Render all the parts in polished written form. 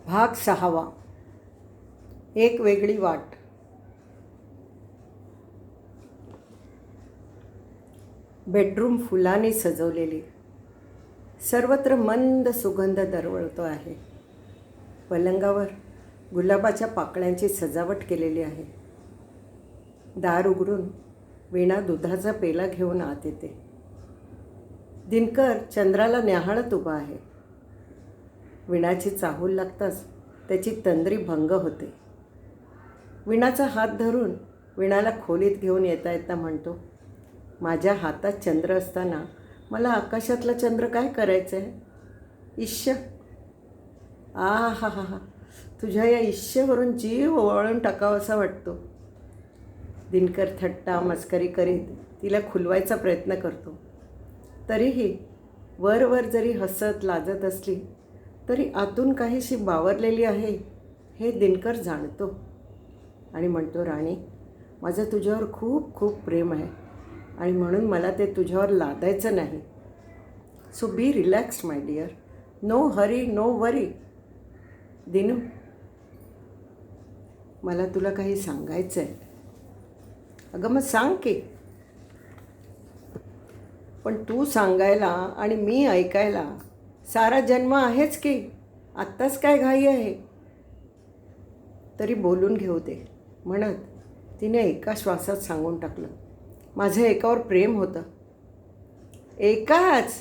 भाग 6. एक वेगळी वाट. बेडरूम फुलांनी सजवलेली. सर्वत्र मंद सुगंध दरवळतो आहे. पलंगावर गुलाबाच्या पाकळ्यांची सजावट केलेली आहे. दार उघडून वीणा दुधाचा पेला घेऊन आत येते. दिनकर चंद्राला न्याहाळत उभा आहे. वीणाची चाहूल लागताच त्याची तंद्री भंग होते. वीणाचा हात धरून वीणाला खोलीत घेऊन येता येता म्हणतो, माझ्या हातात चंद्र असताना मला आकाशातला चंद्र काय करायचं आहे? ईश्य, आ हा हा हा, तुझ्या या ईश्यवरून जीव ओवाळून टाकावासा वाटतो. दिनकर थट्टा मस्करी करीत तिला खुलवायचा प्रयत्न करतो. तरीही वर जरी हसत लाजत असली तरी आतून काहीशी बावरलेली आहे हे दिनकर जाणतो आणि म्हणतो, राणी, माझं तुझ्यावर खूप खूप प्रेम आहे आणि म्हणून मला ते तुझ्यावर लादायचं नाही. So be relaxed my dear. No hurry, no worry. Dinu, मला तुला काही सांगायचं आहे. अगं मग सांग की. पण तू सांगायला आणि मी ऐकायला सारा जन्म आहेच की. आत्ताच काय घाई आहे? तरी बोलून घेऊ दे म्हणत तिने एका श्वासात सांगून टाकलं, माझं एकावर प्रेम होतं. एकाच?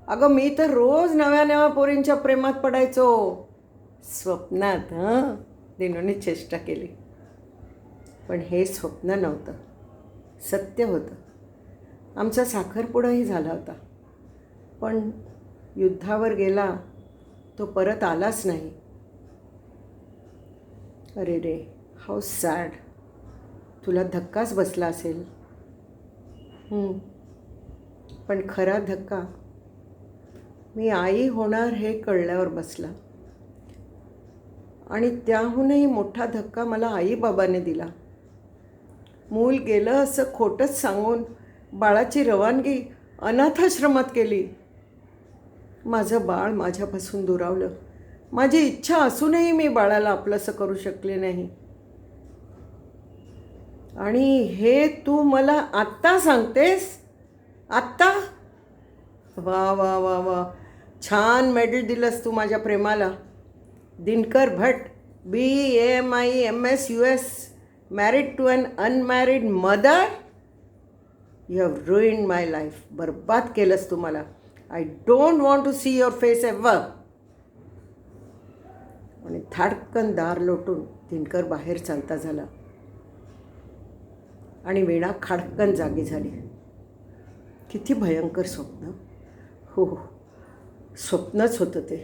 अगं मी तर रोज नव्या नव्या पोरींच्या प्रेमात पडायचो. स्वप्नात. दिनूने चेष्टा केली. पण हे स्वप्न नव्हतं, सत्य होतं. आमचा साखरपुडाही झाला होता. पण युद्धावर गेला तो परत आलाच नाही. अरे रे, हाऊ सॅड. तुला धक्काच बसला असेल. पण खरा धक्का मी आई होणार हे कळल्यावर बसला. आणि त्याहूनही मोठा धक्का मला आईबाबाने दिला. मूल गेलं असं खोटंच सांगून बाळाची रवानगी अनाथाश्रमात केली. माझं बाळ माझ्यापासून दुरावलं. माझी इच्छा असूनही मी बाळाला आपलंसं करू शकले नाही. आणि हे तू मला आत्ता सांगतेस? आत्ता? वा वा वा वा, छान मेडल दिलंस तू माझ्या प्रेमाला. Dinkar Bhat, BAMIS US, married to an unmarried mother. You have ruined my life. बरबाद केलंस तू मला. I don't want to see your face ever. आणि धाडकन दार लोटून दिनकर बाहेर चालता झाला आणि वीणा खाडकन जागी झाली. किती भयंकर स्वप्न. हो, स्वप्नच होतं ते.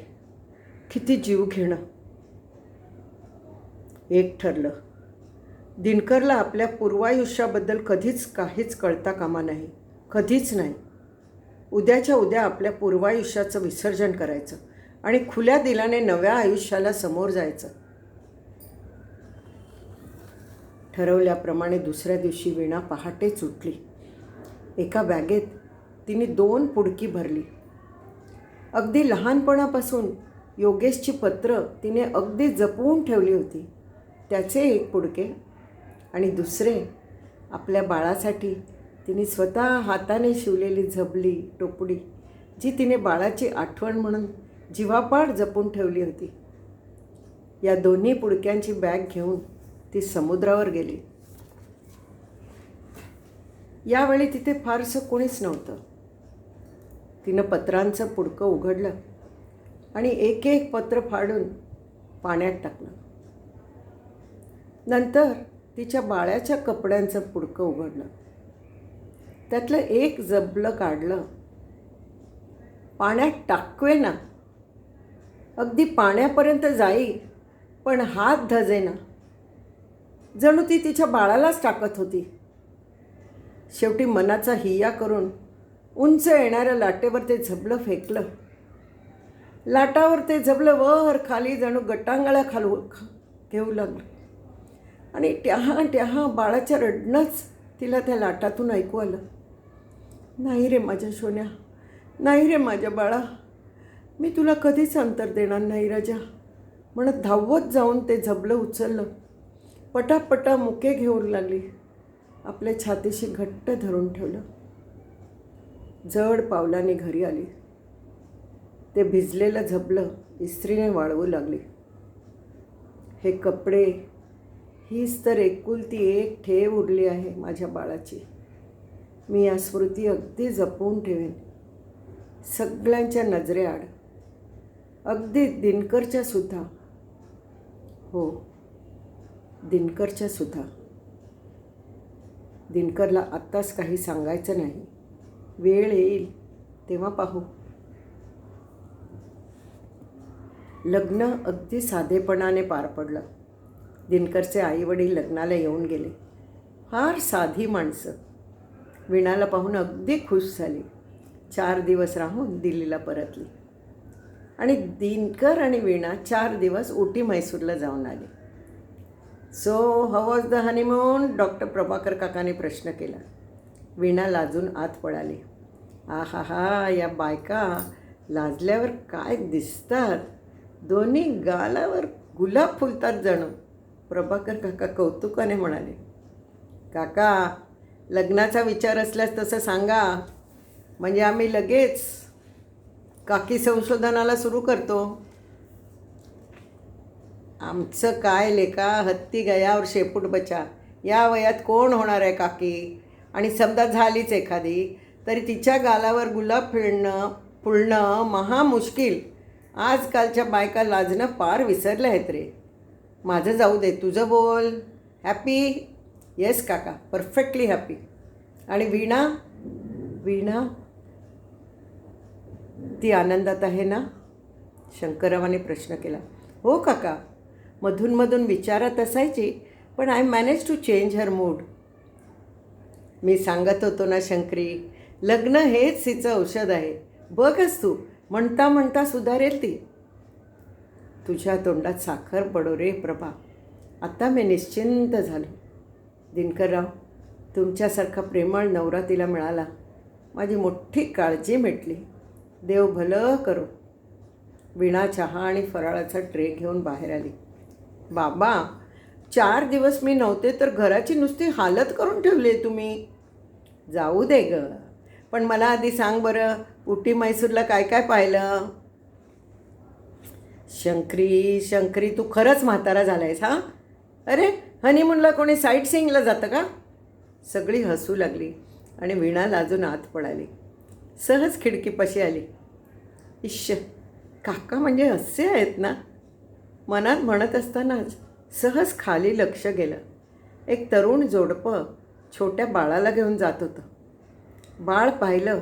किती जीव घेणं. एक ठरलं, दिनकरला आपल्या पूर्वायुष्याबद्दल कधीच काहीच कळता कामा नाही. कधीच नाही. उद्याच्या उद्या आपल्या पूर्वायुष्याचं विसर्जन करायचं आणि खुल्या दिलाने नव्या आयुष्याला समोर जायचं. ठरवल्याप्रमाणे दुसऱ्या दिवशी वीणा पहाटेच उठली. एका बॅगेत तिने 2 पुडकी भरली. अगदी लहानपणापासून योगेशची पत्र तिने अगदी जपून ठेवली होती. त्याचे 1 पुडके आणि दुसरे आपल्या बाळासाठी तिने स्वतः हाताने शिवलेली झबली टोपडी, जी तिने बाळाची आठवण म्हणून जीवापाड जपून ठेवली होती. या दोन्ही पुडक्यांची बॅग घेऊन ती समुद्रावर गेली. यावेळी तिथे फारसं कोणीच नव्हतं. तिनं पत्रांचं पुडकं उघडलं आणि एक एक पत्र फाडून पाण्यात टाकलं. नंतर तिच्या बाळाच्या कपड्यांचं पुडकं उघडलं. त्यातलं एक जबलं काढलं. पाण्यात टाकवेना, अगदी पाण्यापर्यंत जाई, पण हात धजेना. जणू ती तिच्या बाळालाच टाकत होती. शेवटी मनाचा हिया करून उंच येणाऱ्या लाटेवर ते झबलं फेकलं. लाटावर ते झबलं वर खाली जणू गटांगळ्या घेऊ लागलं. आणि ट्याहा बाळाच्या रडणंच तिला त्या लाटातून ऐकू आलं. नाही रे माझ्या सोन्या, नाही रे माझ्या बाळा, मी तुला कधीच अंतर देणार नाही राजा. म्हणत धावत जाऊन ते झबलं उचललं. पटापटा मुके घेऊ लागली. आपल्या छातीशी घट्ट धरून ठेवलं. जड पावलाने घरी आली. ते भिजलेलं झबलं इस्त्रीने वाळवू लागली. हे कपडे, हीच तर एकुलती एक ठेव उरली आहे माझ्या बाळाची. मी या स्मृती अगदी जपून ठेवेन, सगळ्यांच्या नजरेआड, अगदी दिनकरच्या सुद्धा. हो, दिनकरच्या सुद्धा. दिनकरला आत्ताच काही सांगायचं नाही. वेळ येईल तेव्हा पाहू. लग्न अगदी साधेपणाने पार पडलं. दिनकरचे आईवडील लग्नाला येऊन गेले. फार साधी माणसं. वीणाला पाहून अगदी खुश झाली. 4 दिवस राहून दिल्लीला परतली. आणि दिनकर आणि वीणा 4 दिवस उटी म्हैसूरला जाऊन आले. So how was the honeymoon? Doctor Prabhakar काकाने प्रश्न केला. वीणा लाजून आत पळाली. आहा हा, या बायका लाजल्यावर काय दिसतात. दोन्ही गालावर गुलाब फुलतात जणू. प्रभाकर काका कौतुकाने म्हणाले. काका, लग्नाचा विचार असल्यास तसं सांगा, म्हणजे आम्ही लगेच काकी संशोधनाला सुरू करतो. आमचं काय लेका, हत्ती गयावर शेपूट बचा. या वयात कोण होणार आहे काकी? आणि समजा झालीच एखादी तरी तिच्या गालावर गुलाब फुलणं महा मुश्किल. आजकालच्या बायका लाजणं पार विसरल्या आहेत रे. माझं जाऊ दे, तुझं बोल. हॅपी? येस काका, परफेक्टली हॅपी. आणि वीणा? वीणा ती आनंदात आहे ना? शंकररावाने प्रश्न केला. हो काका, मधून विचारत असायची, पण I manage to change her mood. मी सांगत होतो ना शंकरी, लग्न हेच तिचं औषध आहे. बघच तू, म्हणता सुधारेल ती. तुझ्या तोंडात साखर पडो रे प्रभा. आता मी निश्चिंत झालो. दिनकरराव, तुमच्यासारखा प्रेमळ नवरा तिला मिळाला. माझी मोठी काळजी मिटली. देव भलं करो. वीणा चहा आणि फराळाचा ट्रे घेऊन बाहेर आली. बाबा, 4 दिवस मी नव्हते तर घराची नुसती हालत करून ठेवली आहे तुम्ही. जाऊ दे ग, पण मला आधी सांग बरं, उटी म्हैसूरला काय काय पाहिलं? शंकरी, तू खरंच म्हातारा झाला आहेस हा? अरे, हनीमूनला कोणी साईट सीइंगला जातं का? सगळी हसू लागली आणि वीणा लाजून आत पळाली. सहज खिडकीपाशी आली. इश्श, काका म्हणजे असे आहेत ना? मनात म्हणत असतानाच सहज खाली लक्ष गेलं. एक तरुण जोडपं छोट्या बाळाला घेऊन जात होतं. बाळ पाहिलं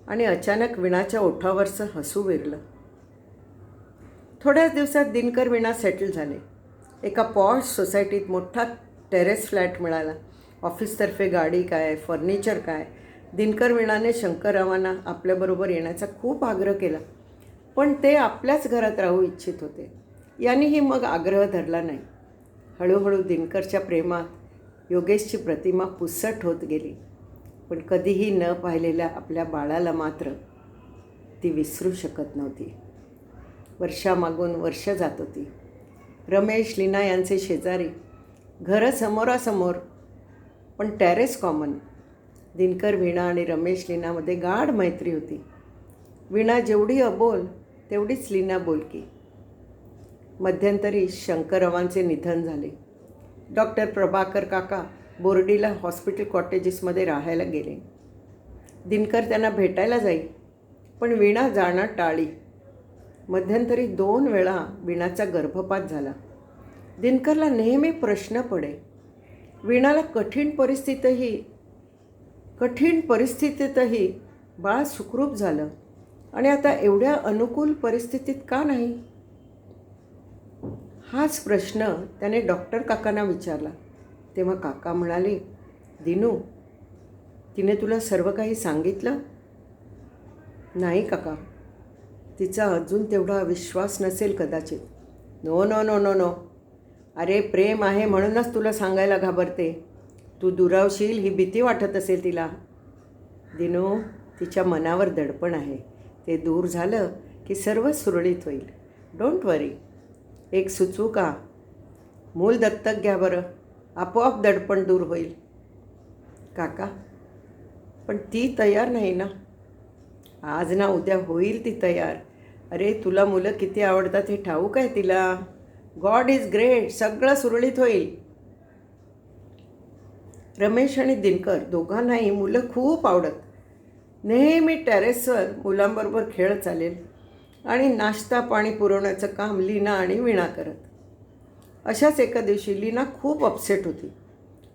आणि अचानक वीणाच्या ओठावरचं हसू विरलं. थोड्याच दिवसात दिनकर वीणा सेटल झाले. एका पॉश सोसायटीत मोठा टेरेस फ्लॅट मिळाला. ऑफिसतर्फे गाडी काय, फर्निचर काय. दिनकर वीणाने शंकररावांना आपल्याबरोबर येण्याचा खूप आग्रह केला, पण ते आपल्याच घरात राहू इच्छित होते. यांनीही मग आग्रह धरला नाही. हळूहळू दिनकरच्या प्रेमात योगेशची प्रतिमा पुसट होत गेली. पण कधीही न पाहिलेल्या आपल्या बाळाला मात्र ती विसरू शकत नव्हती. वर्षामागून वर्ष जात होती. रमेश, लीना यांचे शेजारी. घरं समोरासमोर, पण टेरेस कॉमन. दिनकर, वीणा आणि रमेश, लीनामध्ये गाढ मैत्री होती. वीणा जेवढी अबोल तेवढीच लीना बोलकी. मध्यंतरी शंकररावांचे निधन झाले. डॉक्टर प्रभाकर काका बोर्डीला हॉस्पिटल कॉटेजेसमध्ये राहायला गेले. दिनकर त्यांना भेटायला जाई, पण वीणा जाणं टाळी. मध्यंतरी 2 वेळा वीणाचा गर्भपात झाला. दिनकरला नेहमी प्रश्न पडे. वीणाला कठीण परिस्थितीतही बाळ सुखरूप झालं आणि आता एवढ्या अनुकूल परिस्थितीत का नाही? हाच प्रश्न त्याने डॉक्टर काकांना विचारला. तेव्हा काका म्हणाले, दिनू, तिने तुला सर्व काही सांगितलं? नाही काका, तिचा अजून तेवढा विश्वास नसेल कदाचित. नो. अरे, प्रेम आहे म्हणूनच तुला सांगायला घाबरते. तू दुरावशील ही भीती वाटत असेल तिला. दिनू, तिच्या मनावर दडपण आहे. ते दूर झालं की सर्व सुरळीत होईल. डोंट वरी. एक सुचवू का? मूल दत्तक घ्या बरं, आपोआप दडपण दूर होईल. काका, पण ती तयार नाही ना. आज ना उद्या होईल ती तयार. अरे तुला मुलं किती आवडतात हे ठाऊक आहे तिला. गॉड इज ग्रेट, सगळं सुरळीत होईल. रमेश आणि दिनकर दोघांनाही मुलं खूप आवडत. नेहमी टेरेसवर मुलांबरोबर खेळ चालेल आणि नाश्ता पाणी पुरवण्याचं काम लीना आणि वीणा करत. अशाच एका दिवशी लीना खूप अपसेट होती.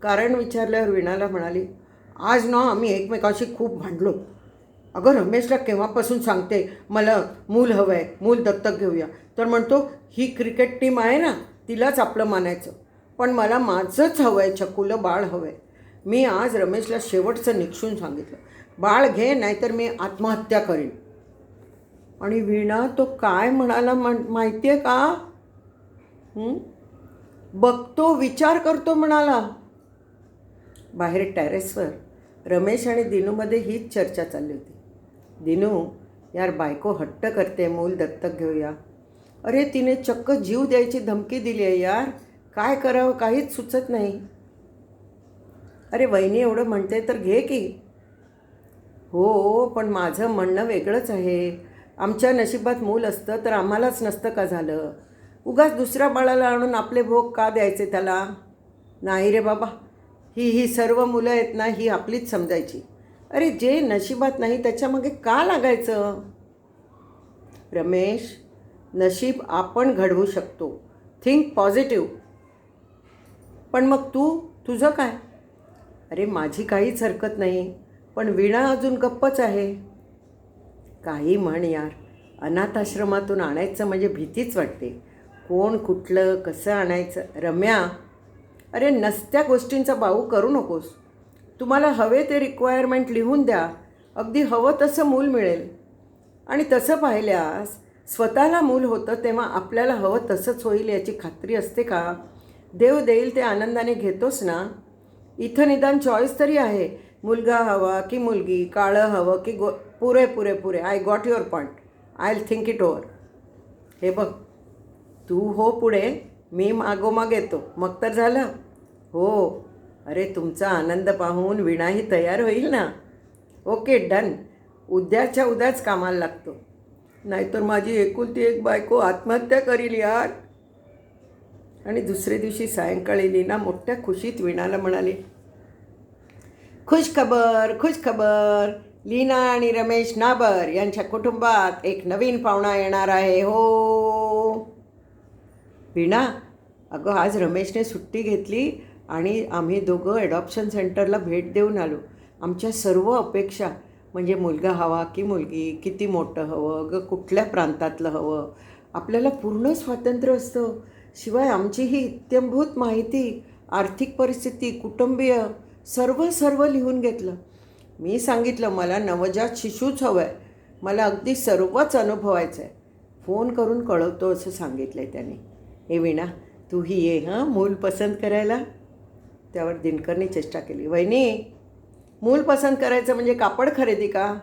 कारण विचारल्यावर वीणाला म्हणाली, आज ना आम्ही एकमेकाशी खूप भांडलो. अगं रमेशला केव्हापासून सांगते मला मूल हवं आहे, मूल दत्तक घेऊया, तर म्हणतो ही क्रिकेट टीम आहे ना तिलाच आपलं मानायचं. पण मला माझंच हवं आहे, छकुलं बाळ हवं आहे. मी आज रमेशला शेवटचं निक्षून सांगितलं, बाळ घे नाहीतर मी आत्महत्या करीन. आणि वीणा तो काय म्हणाला माहिती आहे का? बघतो विचार करतो म्हणाला. बाहेर टेरेसवर रमेश आणि दिनूमध्ये हीच चर्चा चालली होती. दिनू, यार बायको हट्ट करते मूल दत्तक घेऊया. अरे तिने चक्क जीव द्यायची धमकी दिली आहे यार. काय करावं काहीच सुचत नाही. अरे वहिनी एवढं म्हणते तर घे की. हो पण माझं म्हणणं वेगळंच आहे. आमच्या नशिबात मूल असतं तर आम्हालाच नसतं का झालं. उगाच दुसऱ्या बाळाला आणून आपले भोग का द्यायचे त्याला. नाही रे बाबा, ही सर्व मुलं आहेत ना ही आपलीच समजायची. अरे जे नशिबात नाही त्याच्यामागे का लागायचं. रमेश, नशीब आपण घडवू शकतो. Think positive. पण मग तुझं काय? अरे माझी काहीच हरकत नाही, पण वीणा अजून गप्पच आहे. काही म्हण यार, अनाथाश्रमातून आणायचं म्हणजे भीतीच वाटते. कोण कुठलं कसं आणायचं. रम्या, अरे नसत्या गोष्टींचा बाऊ करू नकोस. तुम्हाला हवे ते रिक्वायरमेंट लिहून द्या, अगदी हवं तसं मूल मिळेल. आणि तसं पाहिल्यास स्वतःला मूल होतं तेव्हा आपल्याला हवं तसंच होईल याची खात्री असते का? देव देईल ते आनंदाने घेतोस ना. इथं निदान चॉईस तरी आहे. मुलगा हवा की मुलगी, काळं हवं की पुरे पुरे पुरे. I got your point. I will think it over. हे बघ, तू हो पुढे, मी मागोमाग येतो, मग तर झालं. हो, अरे तुमचा आनंद पाहून वीणाही तयार होईल ना. Okay done. उद्याच्या उद्याच कामाला लागतो. नाहीतर माझी एकुलती एक बायको आत्महत्या करील यार. आणि दुसरे दिवशी सायंकाळी लीना मोठ्या खुशीत वीणाला म्हणाली, खुश खबर. लीना आणि रमेश नाबर यांच्या कुटुंबात एक नवीन पाहुणा येणार आहे हो. वीणा, अगं आज रमेशने सुट्टी घेतली आणि आम्ही दोघं ॲडॉप्शन सेंटरला भेट देऊन आलो. आमच्या सर्व अपेक्षा म्हणजे मुलगा हवा की मुलगी, किती मोठं हवं, अगं कुठल्या प्रांतातलं हवं, आपल्याला पूर्ण स्वातंत्र्य असतं. शिवाय आमची ही इत्यंभूत माहिती, आर्थिक परिस्थिती, कुटुंबीय सर्व लिहून घेतलं. मी सांगितलं मला नवजात शिशूच हवं आहे, मला अगदी सर्वच अनुभवायचं आहे. फोन करून कळवतो असं सांगितलं आहे त्याने. हे वीणा, तूही ये हां मूल पसंत करायला. त्यावर दिनकरने चेष्टा केली, वहिनी मूल पसंत करायचं म्हणजे कापड खरेदी का?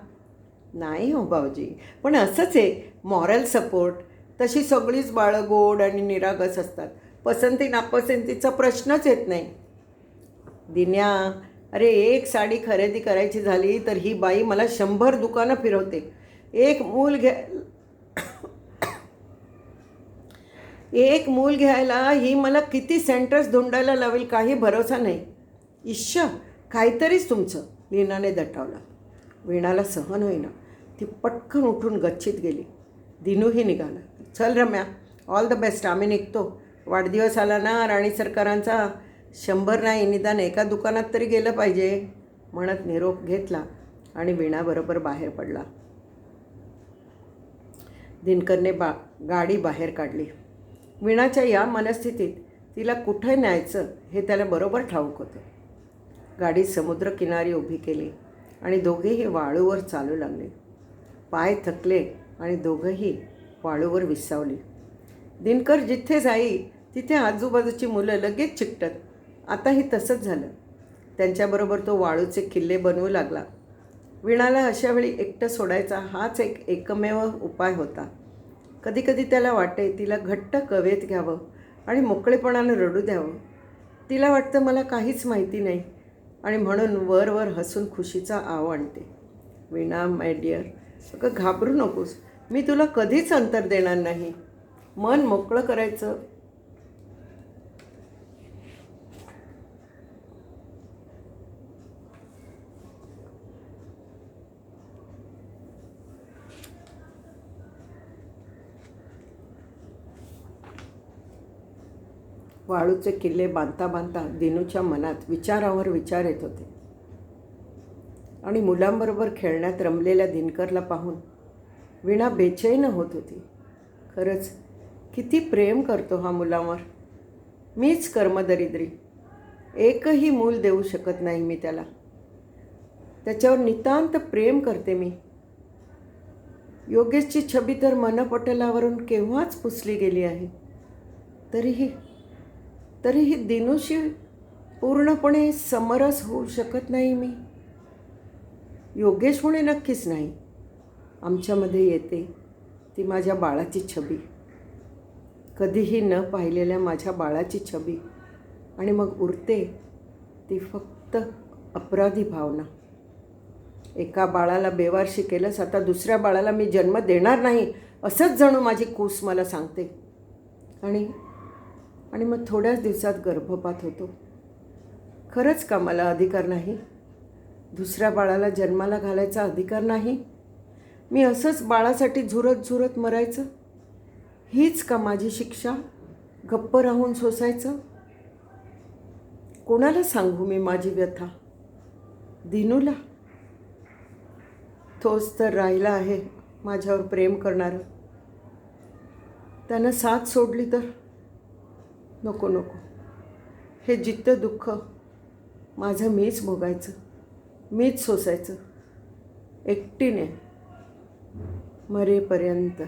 नाही हो भाऊजी, पण असंच आहे, मॉरल सपोर्ट. तशी सगळीच बाळं गोड आणि निरागस असतात. पसंती नापसंतीचा प्रश्नच येत नाही. दिन्या, अरे एक साडी खरेदी करायची झाली तर ही बाई मला 100 दुकानं फिरवते. एक मूल घ्यायला ही मला किती सेंटर्स धुंडायला लावेल काही भरोसा नाही. इश्श, काहीतरीच तुमचं. लीनाने दटावला. वीणाला सहन होईना. ती पटकन उठून गच्चीत गेली. दिनूही निघाला. चल रम्या, ऑल द बेस्ट, आम्ही निघतो. वाढदिवस आला ना राणी सरकारांचा, 100 नाही निदान एका दुकानात तरी गेलं पाहिजे म्हणत निरोप घेतला आणि वीणाबरोबर बाहेर पडला. दिनकरने गाडी बाहेर काढली. वीणाच्या या मनस्थितीत तिला कुठं न्यायचं हे त्याला बरोबर ठाऊक होतं. गाडी समुद्रकिनारी उभी केली आणि दोघेही वाळूवर चालू लागले. पाय थकले आणि दोघंही वाळूवर विसावली. दिनकर जिथे जाई तिथे आजूबाजूची मुलं लगेच चिकटत. आताही तसंच झालं. त्यांच्याबरोबर तो वाळूचे किल्ले बनवू लागला. वीणाला अशावेळी एकटं सोडायचा हाच एकमेव उपाय होता. कधीकधी त्याला वाटे तिला घट्ट कवेत घ्यावं आणि मोकळेपणानं रडू द्यावं. तिला वाटतं मला काहीच माहिती नाही आणि म्हणून वर वर हसून खुशीचा आव आणते. वीणा माय डिअर, अगं घाबरू नकोस, मी तुला कधीच अंतर देणार नाही. मन मोकळं करायचं. वाळूचे किल्ले बांधता बांधता दिनूच्या मनात विचारावर विचार येत होते आणि मुलांबरोबर खेळण्यात रमलेल्या दिनकरला पाहून वीणा बेचैन होत होती. खरंच किती प्रेम करतो हा मुलांवर. मीच कर्मदरिद्री, एकही मूल देऊ शकत नाही मी त्याला. त्याच्यावर नितांत प्रेम करते मी. योगेशची छबी तर मनपटलावरून केव्हाच पुसली गेली आहे. तरीही दिनूशी पूर्णपणे समरस होऊ शकत नाही मी. योगेशमुळे नक्कीच नाही. आमच्यामध्ये येते ती माझ्या बाळाची छबी, कधीही न पाहिलेल्या माझ्या बाळाची छबी, आणि मग उरते ती फक्त अपराधी भावना. एका बाळाला बेवारशी केलंस, आता दुसऱ्या बाळाला मी जन्म देणार नाही असंच जणू माझी कूस मला सांगते. आणि मग थोड्याच दिवसात गर्भपात होतो. खरंच का मला अधिकार नाही? दुसऱ्या बाळाला जन्माला घालायचा अधिकार नाही? मी असंच बाळासाठी झुरत मरायचं? हीच का माझी शिक्षा? गप्प राहून सोसायचं? कोणाला सांगू मी माझी व्यथा? दिनूला? तोच तर राहिला आहे माझ्यावर प्रेम करणारं. त्यानं साथ सोडली तर? नको, हे जिद्द दुःख माझं मीच भोगायचं, मीच सोसायचं एकटीने मरेपर्यंत.